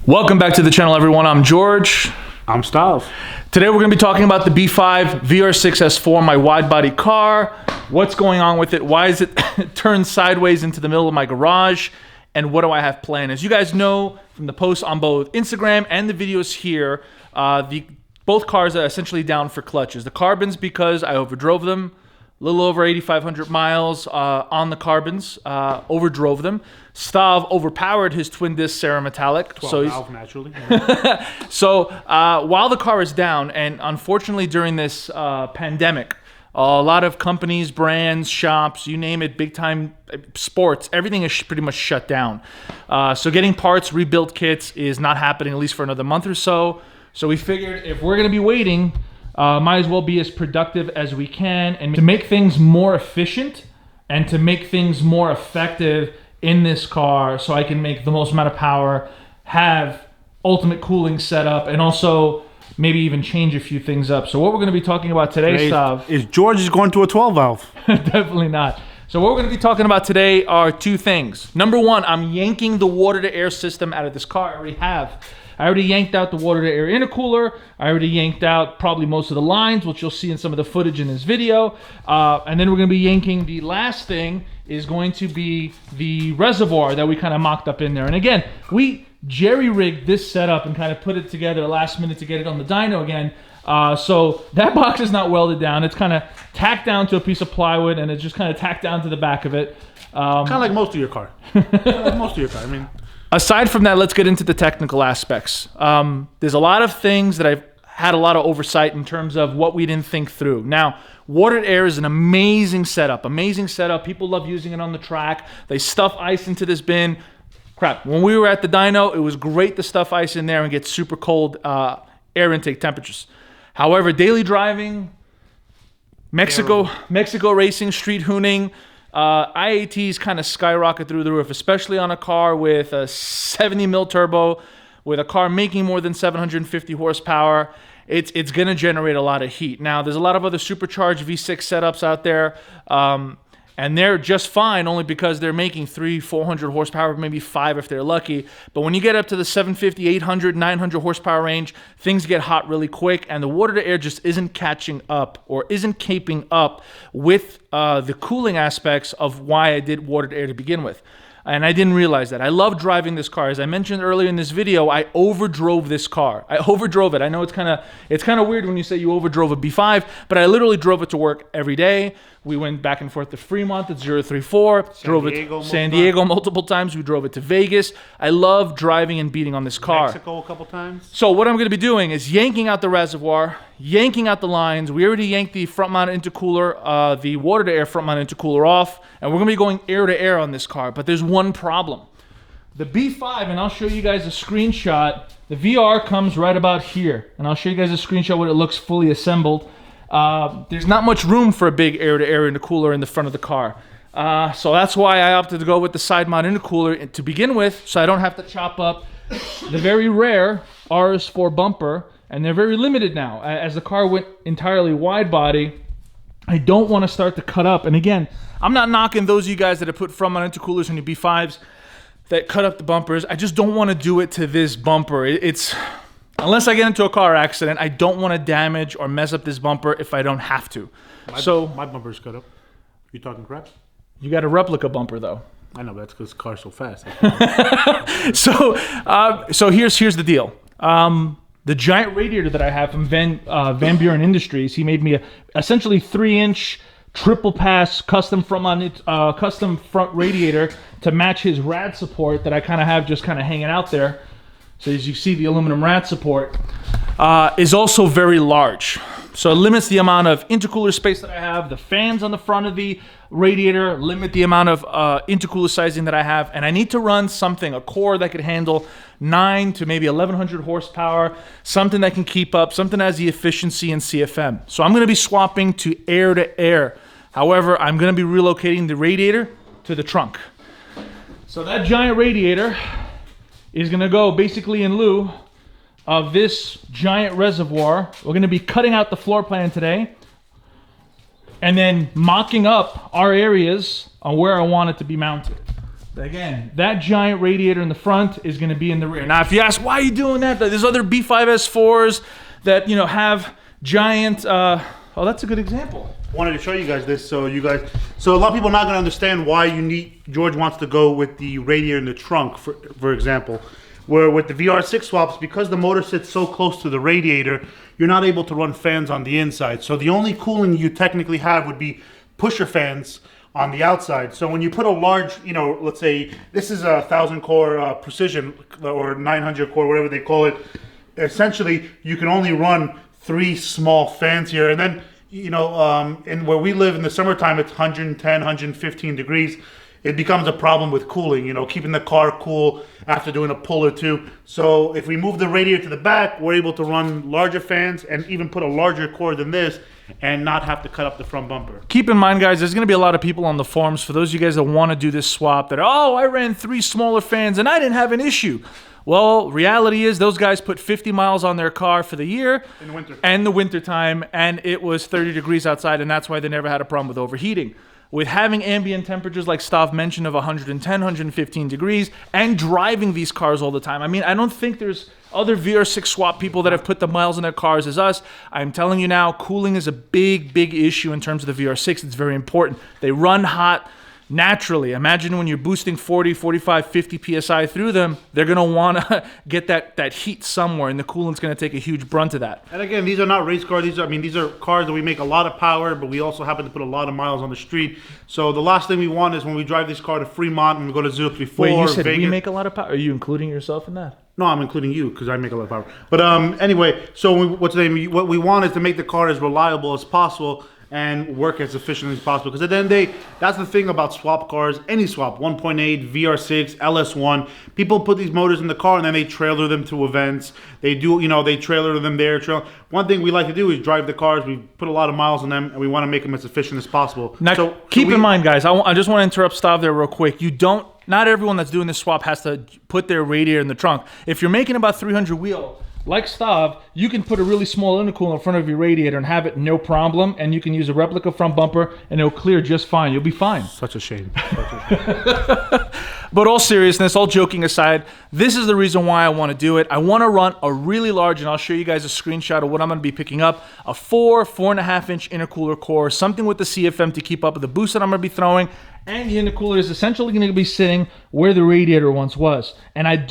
Welcome back to the channel, everyone. I'm George. I'm Stav. Today we're going to be talking about the B5 VR6 S4, my wide body car. What's going on with it? Why is it turned sideways into the middle of my garage? And what do I have planned? As you guys know from the posts on both Instagram and the videos here, both cars are essentially down for clutches. The Carbons because I overdrove them. A little over 8,500 miles on the Carbons, overdrove them. Stav overpowered his twin disc Cerametallic. 12 valve, naturally. So while the car is down, and unfortunately during this pandemic, a lot of companies, brands, shops, you name it, big time sports, everything is pretty much shut down. So getting parts, rebuild kits is not happening at least for another month or so. So we figured if we're going to be waiting, might as well be as productive as we can, and to make things more efficient and to make things more effective in this car so I can make the most amount of power, have ultimate cooling set up, and also maybe even change a few things up. So what we're going to be talking about today, Stav, is George is going to a 12 valve. Definitely not. So what we're going to be talking about today are two things. Number one, I'm yanking the water-to-air system out of this car. I already yanked out the water-to-air intercooler. I already yanked out probably most of the lines, which you'll see in some of the footage in this video. And then we're going to be yanking the last thing is going to be the reservoir that we kind of mocked up in there. And again, we jerry-rigged this setup and kind of put it together last minute to get it on the dyno again. So that box is not welded down. It's kind of tacked down to a piece of plywood, and it's just kind of tacked down to the back of it. Kind of like most of your car. I mean... Aside from that, let's get into the technical aspects. There's a lot of things that I've had a lot of oversight in terms of what we didn't think through. Now, water-to-air is an amazing setup. People love using it on the track. They stuff ice into this bin. Crap, when we were at the dyno, it was great to stuff ice in there and get super cold air intake temperatures. However, daily driving, Mexico racing, street hooning, IATs kind of skyrocket through the roof, especially on a car with a 70 mil turbo, with a car making more than 750 horsepower. It's going to generate a lot of heat. Now, there's a lot of other supercharged V6 setups out there, and they're just fine only because they're making 300-400 horsepower, maybe 5 if they're lucky. But when you get up to the 750, 800, 900 horsepower range, things get hot really quick, and the water-to-air just isn't catching up or isn't keeping up with the cooling aspects of why I did water-to-air to begin with. And I didn't realize that. I love driving this car. As I mentioned earlier in this video, I overdrove this car. I overdrove it. I know it's kind of weird when you say you overdrove a B5, but I literally drove it to work every day. We went back and forth to Fremont at 034, drove it to San Diego multiple times. We drove it to Vegas. I love driving and beating on this car. Mexico a couple times. So what I'm going to be doing is yanking out the reservoir, yanking out the lines. We already yanked the front-mounted intercooler, the water-to-air front-mounted intercooler off, and we're going to be going air-to-air on this car. But there's one problem. The B5, and I'll show you guys a screenshot. The VR comes right about here, and I'll show you guys a screenshot when it looks fully assembled. There's not much room for a big air-to-air intercooler in the front of the car. So that's why I opted to go with the side-mount intercooler to begin with, so I don't have to chop up the very rare RS4 bumper, and they're very limited now. As the car went entirely wide body, I don't want to start to cut up. And again, I'm not knocking those of you guys that have put front-mount intercoolers in your B5s that cut up the bumpers. I just don't want to do it to this bumper. Unless I get into a car accident, I don't want to damage or mess up this bumper if I don't have to. My bumper's cut up. You talking crap? You got a replica bumper though. I know, that's because the car's so fast. So here's the deal. The giant radiator that I have from Van Buren Industries, he made me a essentially 3-inch triple pass custom front radiator to match his rad support that I kind of have just kind of hanging out there. So as you see, the aluminum rad support is also very large. So it limits the amount of intercooler space that I have. The fans on the front of the radiator limit the amount of intercooler sizing that I have. And I need to run something, a core that could handle 9 to maybe 1,100 horsepower, something that can keep up, something that has the efficiency in CFM. So I'm going to be swapping to air-to-air. However, I'm going to be relocating the radiator to the trunk. So that giant radiator is going to go basically in lieu of this giant reservoir. We're going to be cutting out the floor plan today and then mocking up our areas on where I want it to be mounted. Again, that giant radiator in the front is going to be in the rear. Now, if you ask, why are you doing that? There's other B5 S4s that, you know, have giant, oh, that's a good example. Wanted to show you guys this, so a lot of people are not going to understand why George wants to go with the radiator in the trunk, for example. Where with the VR6 swaps, because the motor sits so close to the radiator, you're not able to run fans on the inside. So the only cooling you technically have would be pusher fans on the outside. So when you put a large, you know, let's say this is a 1,000 core precision or 900 core, whatever they call it, essentially you can only run 3 small fans here. And then, you know, and where we live in the summertime, it's 110, 115 degrees. It becomes a problem with cooling, you know, keeping the car cool after doing a pull or two. So if we move the radiator to the back, we're able to run larger fans and even put a larger core than this and not have to cut up the front bumper. Keep in mind, guys, there's going to be a lot of people on the forums, for those of you guys that want to do this swap, that, oh, I ran 3 smaller fans and I didn't have an issue. Well, reality is those guys put 50 miles on their car for the year in the winter and the winter time, and it was 30 degrees outside, and that's why they never had a problem with overheating. With having ambient temperatures like Stav mentioned of 110, 115 degrees and driving these cars all the time. I mean, I don't think there's other VR6 swap people that have put the miles in their cars as us. I'm telling you now, cooling is a big, big issue in terms of the VR6. It's very important. They run hot naturally. Imagine when you're boosting 40, 45, 50 PSI through them, they're going to want to get that heat somewhere, and the coolant's going to take a huge brunt of that. And again, these are not race cars. These are cars that we make a lot of power, but we also happen to put a lot of miles on the street. So the last thing we want is when we drive this car to Fremont and we go to Zurich before. Wait, you said Vegas. We make a lot of power? Are you including yourself in that? No, I'm including you because I make a lot of power. But anyway, so what we want is to make the car as reliable as possible and work as efficiently as possible. Because at the end of the day, that's the thing about swap cars, any swap, 1.8, VR6, LS1. People put these motors in the car and then they trailer them to events. They do, you know, they trailer them there. One thing we like to do is drive the cars. We put a lot of miles on them and we want to make them as efficient as possible. Now, keep in mind, guys, I just want to interrupt Stav there real quick. Not everyone that's doing this swap has to put their radiator in the trunk. If you're making about 300 wheel, like Stav, you can put a really small intercooler in front of your radiator and have it no problem, and you can use a replica front bumper and it'll clear just fine. You'll be fine. Such a shame. But all seriousness, all joking aside, this is the reason why I want to do it. I want to run a really large, and I'll show you guys a screenshot of what I'm going to be picking up, a 4.5 inch intercooler core, something with the CFM to keep up with the boost that I'm going to be throwing, and the intercooler is essentially going to be sitting where the radiator once was. And I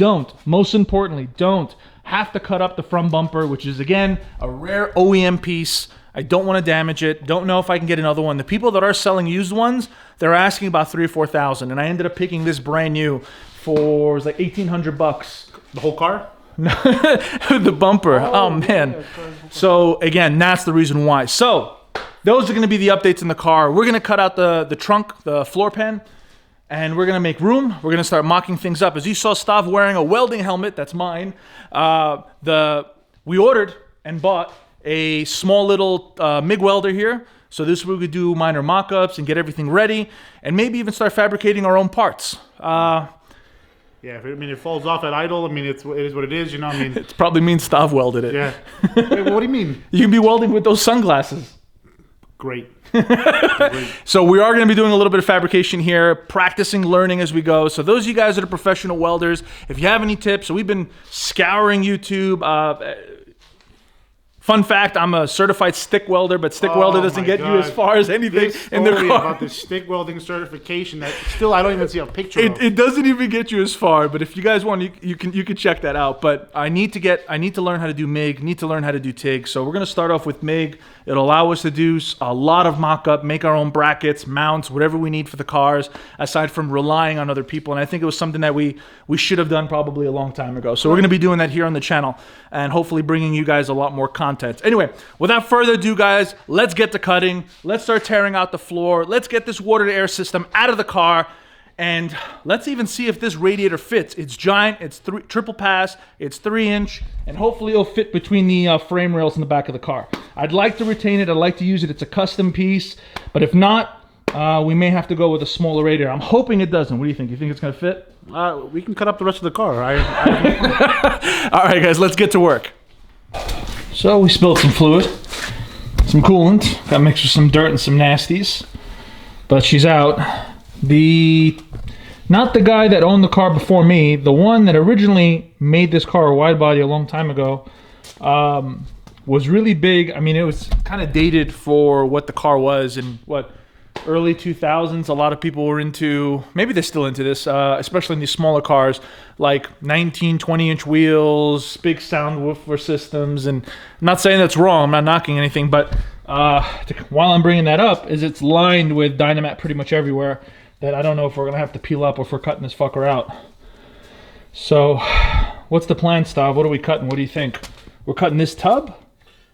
most importantly, don't have to cut up the front bumper, which is, again, a rare OEM piece. I don't want to damage it. Don't know if I can get another one. The people that are selling used ones, they're asking about $3,000 or $4,000, and I ended up picking this brand new for, it was like $1,800. The whole car? The bumper. Oh man. Yeah. So again, that's the reason why. So those are going to be the updates in the car. We're going to cut out the trunk, the floor pan, and we're going to make room. We're going to start mocking things up. As you saw Stav wearing a welding helmet, that's mine. We ordered and bought a small little MIG welder here. So this we could do minor mock-ups and get everything ready, and maybe even start fabricating our own parts. Yeah, it falls off at idle. it is what it is, you know. It probably means Stav welded it. Yeah. Wait, what do you mean? You can be welding with those sunglasses. Great. So we are going to be doing a little bit of fabrication here, practicing, learning as we go. So those of you guys that are professional welders, if you have any tips, so we've been scouring YouTube. Fun fact, I'm a certified stick welder, but stick welder doesn't get you as far as anything in the car. About the stick welding certification that still I don't even see a picture of. It doesn't even get you as far, but if you guys want, you can check that out. But I need to learn how to do MIG, need to learn how to do TIG. So we're going to start off with MIG. It'll allow us to do a lot of mock-up, make our own brackets, mounts, whatever we need for the cars, aside from relying on other people. And I think it was something that we should have done probably a long time ago. So we're going to be doing that here on the channel and hopefully bringing you guys a lot more content. Anyway, without further ado, guys, let's get to cutting. Let's start tearing out the floor. Let's get this water-to-air system out of the car. And let's even see if this radiator fits. It's giant, it's triple pass, it's 3-inch, and hopefully it'll fit between the frame rails in the back of the car. I'd like to retain it, I'd like to use it. It's a custom piece, but if not, we may have to go with a smaller radiator. I'm hoping it doesn't. What do you think? You think it's gonna fit? We can cut up the rest of the car. All right, guys, let's get to work. So we spilled some fluid, some coolant, got mixed with some dirt and some nasties, but she's out. The not the guy that owned the car before me, the one that originally made this car a wide body a long time ago, was really big. I mean, it was kind of dated for what the car was in early 2000s. A lot of people were into, maybe they're still into this, especially in these smaller cars, like 19, 20-inch wheels, big sound woofer systems. And I'm not saying that's wrong, I'm not knocking anything, but while I'm bringing that up, is it's lined with Dynamat pretty much everywhere, that I don't know if we're gonna have to peel up or if we're cutting this fucker out. So, what's the plan, Stav? What are we cutting? What do you think? We're cutting this tub?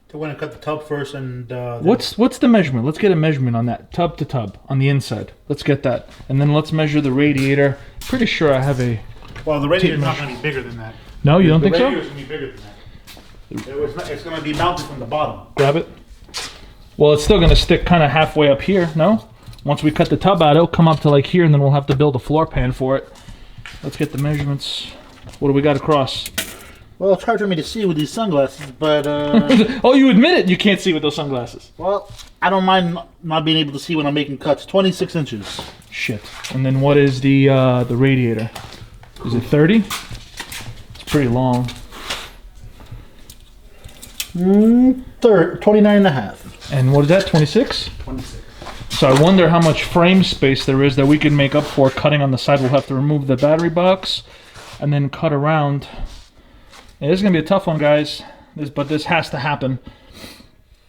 So we're gonna cut the tub first, and what's the measurement? Let's get a measurement on that tub to tub on the inside. Let's get that, and then let's measure the radiator. Pretty sure I have a. Well, the radiator's not gonna be bigger than that. No, you don't think so? The radiator's gonna be bigger than that. It's gonna be mounted from the bottom. Grab it. Well, it's still gonna stick kind of halfway up here. No. Once we cut the tub out, it'll come up to like here, and then we'll have to build a floor pan for it. Let's get the measurements. What do we got across? Well, it's hard for me to see with these sunglasses, but... Oh, you admit it, you can't see with those sunglasses. Well, I don't mind not being able to see when I'm making cuts. 26 inches. Shit. And then what is the radiator? Is it 30? It's pretty long. 29 and a half. And what is that, 26? 26. So I wonder how much frame space there is that we can make up for cutting on the side. We'll have to remove the battery box and then cut around. Yeah, this is going to be a tough one, guys. But this has to happen.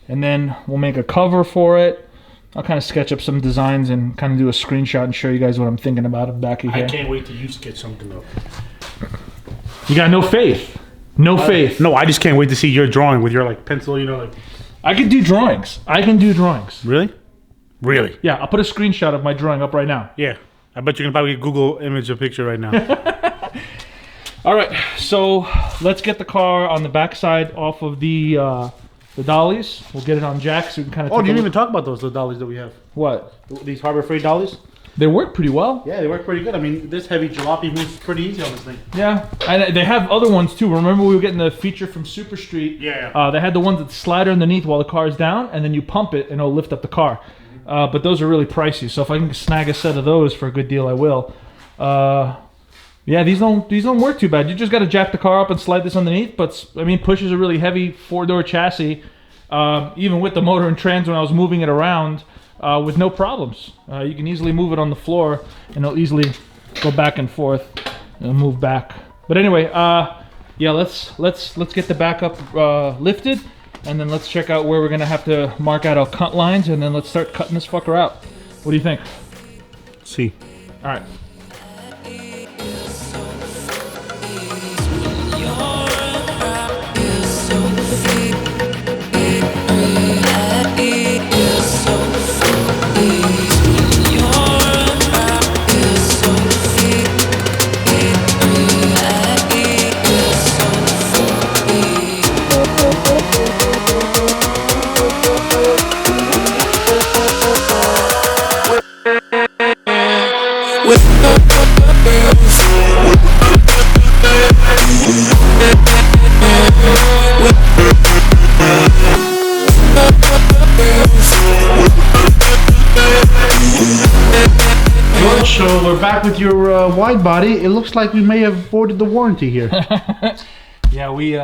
And then we'll make a cover for it. I'll kind of sketch up some designs and kind of do a screenshot and show you guys what I'm thinking about it back here. I can't wait till you sketch something up. You got no faith. No faith. No, I just can't wait to see your drawing with your like pencil, you know, like... I can do drawings. I can do drawings. Really? Really? Yeah, I'll put a screenshot of my drawing up right now. Yeah. I bet you can probably Google image a picture right now. All right, so let's get the car on the backside off of the dollies. We'll get it on jacks so we can kind of. Oh, you didn't even talk about those dollies that we have. What? These Harbor Freight dollies? They work pretty well. Yeah, they work pretty good. I mean, this heavy jalopy moves pretty easy on this thing. Yeah, and they have other ones too. Remember we were getting the feature from Super Street? Yeah. They had the ones that slide underneath while the car is down, and then you pump it and it'll lift up the car. But those are really pricey, so if I can snag a set of those for a good deal, I will. Yeah, these don't work too bad. You just got to jack the car up and slide this underneath. But I mean, push is a really heavy 4-door chassis. Even with the motor and trans, when I was moving it around, with no problems. You can easily move it on the floor, and it'll easily go back and forth and move back. But anyway, yeah, let's get the back up lifted, and then let's check out where we're gonna have to mark out our cut lines, and then let's start cutting this fucker out. What do you think? See. All right. So we're back with your wide body. It looks like we may have voided the warranty here. Yeah, we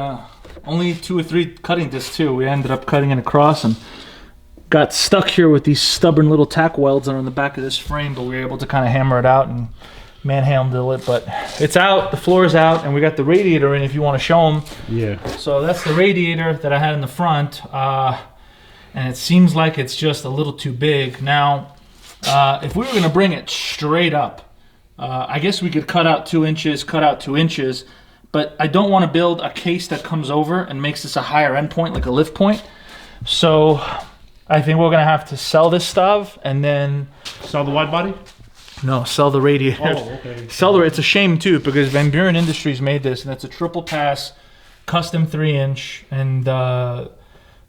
only 2 or 3 cutting discs too. We ended up cutting it across and got stuck here with these stubborn little tack welds that are on the back of this frame, but we were able to kind of hammer it out and manhandle it. But it's out, the floor is out, and we got the radiator in if you want to show them. Yeah. So that's the radiator that I had in the front, and it seems like it's just a little too big. Now, if we were going to bring it straight up, I guess we could cut out 2 inches, cut out 2 inches, but I don't want to build a case that comes over and makes this a higher end point, like a lift point. So I think we're going to have to sell this stuff and then... Sell the wide body? No, sell the radiator. Oh, okay. Sell the... It's a shame too, because Van Buren Industries made this, and it's a triple pass, custom 3-inch, and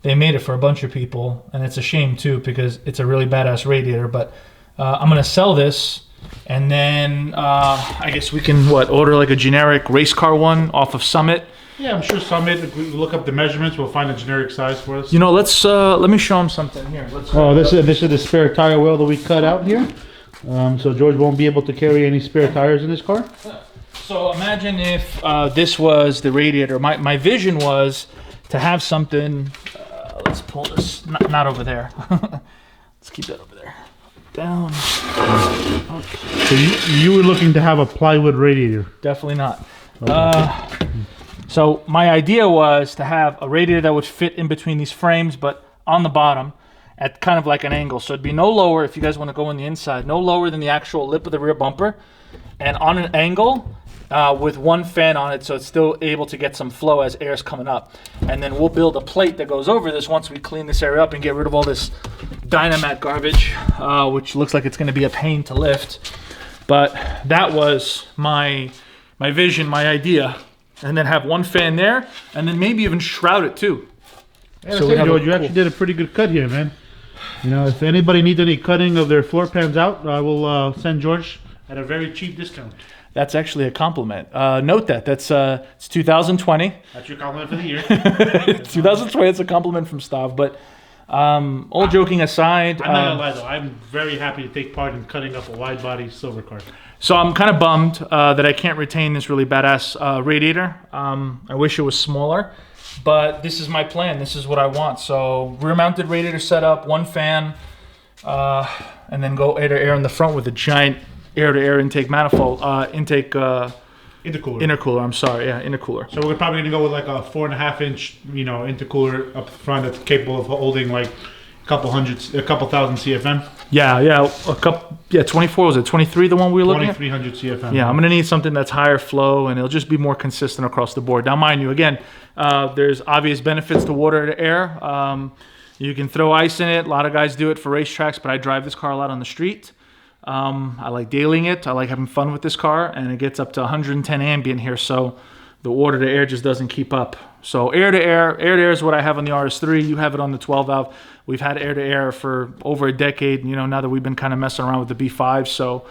they made it for a bunch of people, and it's a shame too, because it's a really badass radiator. But I'm going to sell this, and then I guess we can, order like a generic race car one off of Summit. Yeah, I'm sure Summit, if we look up the measurements, we'll find a generic size for us. You know, let's let me show them something here. Oh, this is the spare tire wheel that we cut out here. So George won't be able to carry any spare tires in his car? So imagine if this was the radiator. My vision was to have something, let's pull this, not over there. Let's keep that over there. Down. Okay. So you were looking to have a plywood radiator? Definitely not. So my idea was to have a radiator that would fit in between these frames, but on the bottom at kind of like an angle. So it'd be no lower, if you guys want to go on the inside, no lower than the actual lip of the rear bumper, and on an angle with one fan on it, so it's still able to get some flow as air's coming up. And then we'll build a plate that goes over this once we clean this area up and get rid of all this Dynamat garbage, which looks like it's going to be a pain to lift. But that was my vision, my idea. And then have one fan there, and then maybe even shroud it too. Yeah, so George, you actually did a pretty good cut here, man. You know, if anybody needs any cutting of their floor pans out, I will send George at a very cheap discount. That's actually a compliment. Note that. That's it's 2020. That's your compliment for the year. 2020. It's a compliment from Stav. But all joking aside, I'm not gonna lie though. I'm very happy to take part in cutting up a wide body silver car. So I'm kind of bummed that I can't retain this really badass radiator. I wish it was smaller, but this is my plan. This is what I want. So rear-mounted radiator setup, one fan, and then go air-to-air in the front with a giant air-to-air intake manifold, intercooler. I'm sorry, yeah, intercooler. So we're probably gonna go with like a 4.5-inch, intercooler up front that's capable of holding like a couple thousand CFM. Yeah, 24, was it 23 the one we were looking at? 2300 CFM. Yeah, I'm gonna need something that's higher flow and it'll just be more consistent across the board. Now mind you, again, there's obvious benefits to water to air. You can throw ice in it. A lot of guys do it for racetracks, but I drive this car a lot on the street. I like dailying it. I like having fun with this car, and it gets up to 110 ambient here, so the water to air just doesn't keep up. So air to air is what I have on the RS3. You have it on the 12 valve. We've had air to air for over a decade, now that we've been kind of messing around with the B5. So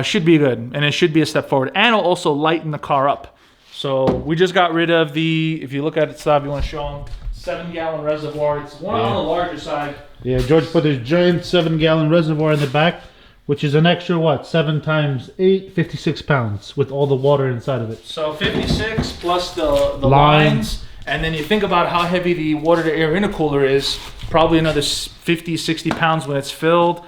should be good, and it should be a step forward. And it'll also lighten the car up. So we just got rid of the, if you look at it, Stav, you want to show them, 7-gallon reservoir. It's one on the larger side. Yeah, George put this giant 7-gallon reservoir in the back, which is an extra, 7 times 8, 56 pounds with all the water inside of it. So 56 plus the lines. And then you think about how heavy the water-to-air intercooler is, probably another 50, 60 pounds when it's filled.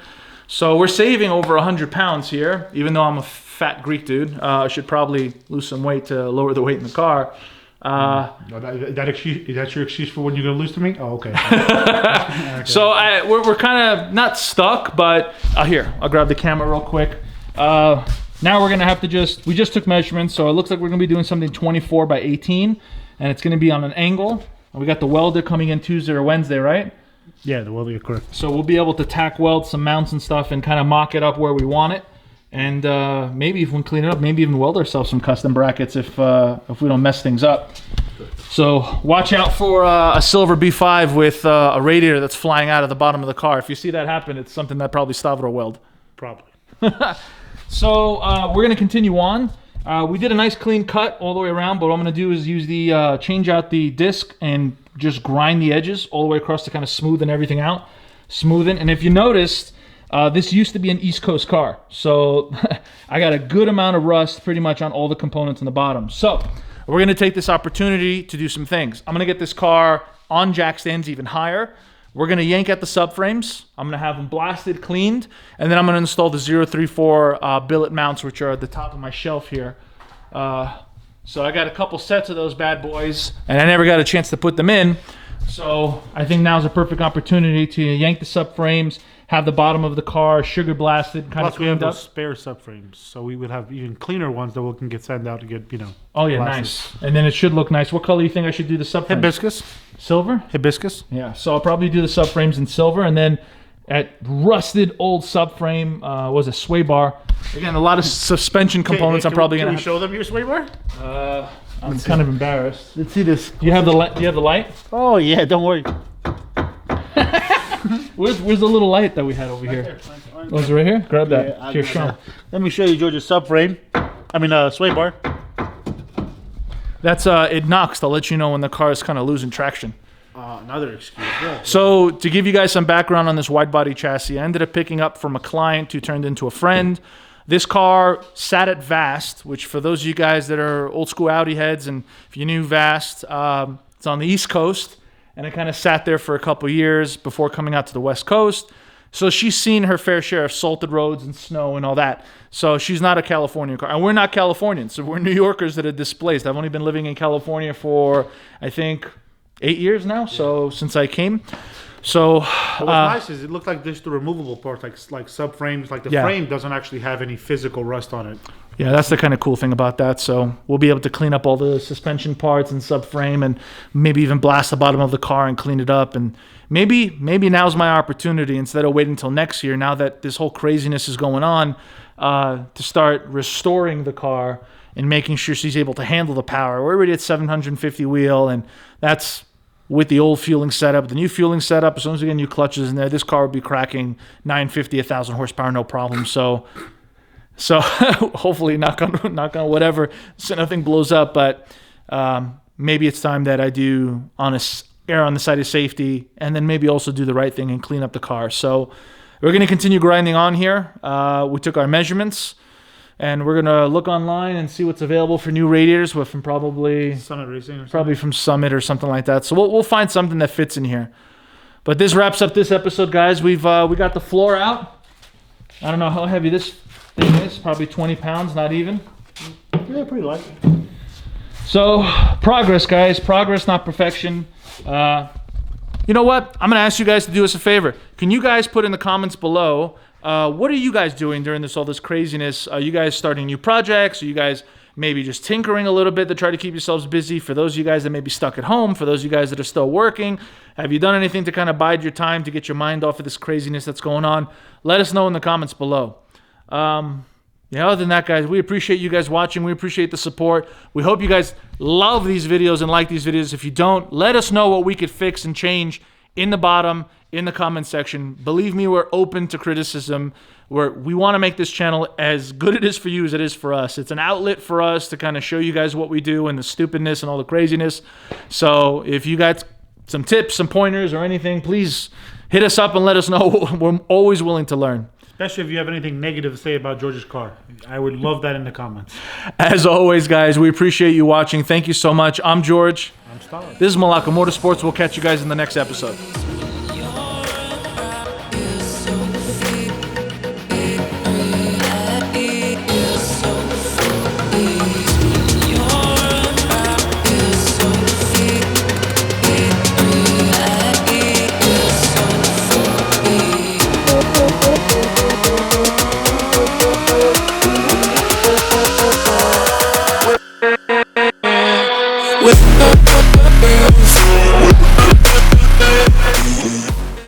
So we're saving over 100 pounds here, even though I'm a fat Greek dude. I should probably lose some weight to lower the weight in the car. That's your excuse for when you're going to lose to me? Oh, okay. Okay. So we're kind of not stuck, but here, I'll grab the camera real quick. Now we're going to have to we just took measurements, so it looks like we're going to be doing something 24 by 18, and it's going to be on an angle. We got the welder coming in Tuesday or Wednesday, right? Yeah, the welder, you're correct. So we'll be able to tack weld some mounts and stuff and kind of mock it up where we want it. And maybe if we clean it up, maybe even weld ourselves some custom brackets if we don't mess things up. So watch out for a silver B5 with a radiator that's flying out of the bottom of the car. If you see that happen, it's something that probably Stav will weld. Probably. So we're going to continue on. We did a nice clean cut all the way around, but what I'm going to do is use the change out the disc and just grind the edges all the way across to kind of smoothen everything out. And if you noticed, this used to be an East Coast car, so I got a good amount of rust pretty much on all the components on the bottom. So we're going to take this opportunity to do some things. I'm going to get this car on jack stands even higher. We're going to yank at the subframes. I'm going to have them blasted, cleaned, and then I'm going to install the 034 billet mounts, which are at the top of my shelf here. So I got a couple sets of those bad boys, and I never got a chance to put them in. So I think now's a perfect opportunity to yank the subframes, have the bottom of the car sugar blasted, kind of cleaned up. Those spare subframes, so we would have even cleaner ones that we can get sent out to get, Oh yeah, blasted. Nice. And then it should look nice. What color do you think I should do the subframes? Hibiscus. Silver? Hibiscus. Yeah, so I'll probably do the subframes in silver, and then at rusted old subframe was a sway bar. Again, a lot of suspension components. I'm probably gonna. Can we show them your sway bar? I'm kind of embarrassed. Let's see this. Do you have the light? Do you have the light? Oh yeah, don't worry. Where's the little light that we had over here? Oh, is it right here? Grab that. Yeah, Here, show 'em. Let me show you George's subframe. Sway bar. That's it knocks to let you know when the car is kind of losing traction. Another excuse. Yeah. So to give you guys some background on this wide body chassis, I ended up picking up from a client who turned into a friend. This car sat at Vast, which for those of you guys that are old school Audi heads, and if you knew Vast, it's on the East Coast, and it kind of sat there for a couple years before coming out to the West Coast. So she's seen her fair share of salted roads and snow and all that. So she's not a California car. And we're not Californians. So we're New Yorkers that are displaced. I've only been living in California for, I think, 8 years now. So since I came. So what's nice is it looked like just the removable parts, like subframes, like the frame doesn't actually have any physical rust on it. Yeah, that's the kind of cool thing about that. So we'll be able to clean up all the suspension parts and subframe, and maybe even blast the bottom of the car and clean it up. And maybe now's my opportunity, instead of waiting until next year, now that this whole craziness is going on, to start restoring the car and making sure she's able to handle the power. We're already at 750 wheel, and that's with the old fueling setup. The new fueling setup, as soon as we get new clutches in there, this car would be cracking 950, 1,000 horsepower, no problem. So hopefully, knock on whatever, so nothing blows up. But maybe it's time that I do err on the side of safety, and then maybe also do the right thing and clean up the car. So we're going to continue grinding on here. We took our measurements, and we're going to look online and see what's available for new radiators from probably Summit Racing or something. Probably from Summit or something like that. So we'll find something that fits in here. But this wraps up this episode, guys. We got the floor out. I don't know how heavy this thing is. Probably 20 pounds, not even. Yeah, pretty light. So progress, guys. Progress, not perfection. You know what? I'm going to ask you guys to do us a favor. Can you guys put in the comments below, what are you guys doing during all this craziness? Are you guys starting new projects? Are you guys maybe just tinkering a little bit to try to keep yourselves busy? For those of you guys that may be stuck at home, for those of you guys that are still working, have you done anything to kind of bide your time to get your mind off of this craziness that's going on? Let us know in the comments below. Other than that, guys, we appreciate you guys watching. We appreciate the support. We hope you guys love these videos and like these videos. If you don't, let us know what we could fix and change in the bottom, in the comment section. Believe me, we're open to criticism. We want to make this channel as good it is for you as it is for us. It's an outlet for us to kind of show you guys what we do and the stupidness and all the craziness. So if you got some tips, some pointers or anything, please hit us up and let us know. We're always willing to learn. Especially if you have anything negative to say about George's car. I would love that in the comments. As always, guys, we appreciate you watching. Thank you so much. I'm George. I'm Star. This is Malaka Motorsports. We'll catch you guys in the next episode.